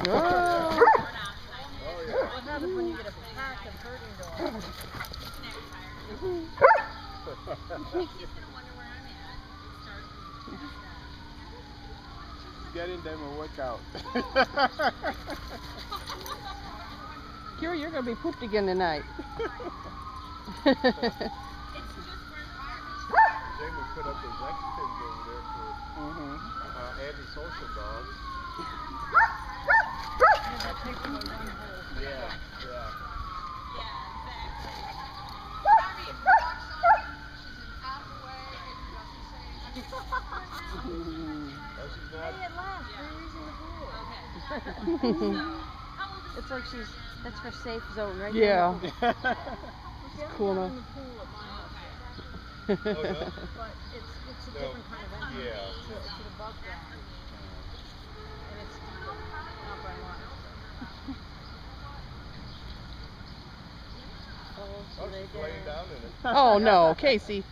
Oh. What happens when you get a pack of herding dogs? Getting them a workout. Kira, you're going to be pooped again tonight. Jamie put up his X-Pins over there for anti-social dogs. Yeah, yeah. It's like that's her safe zone, right? Yeah. There. It's cool enough. Oh, no? But it's a different kind of engine. Yeah. It's an above ground. And it's deeper, not by much. Oh, she's laying down in it. Oh no, Casey.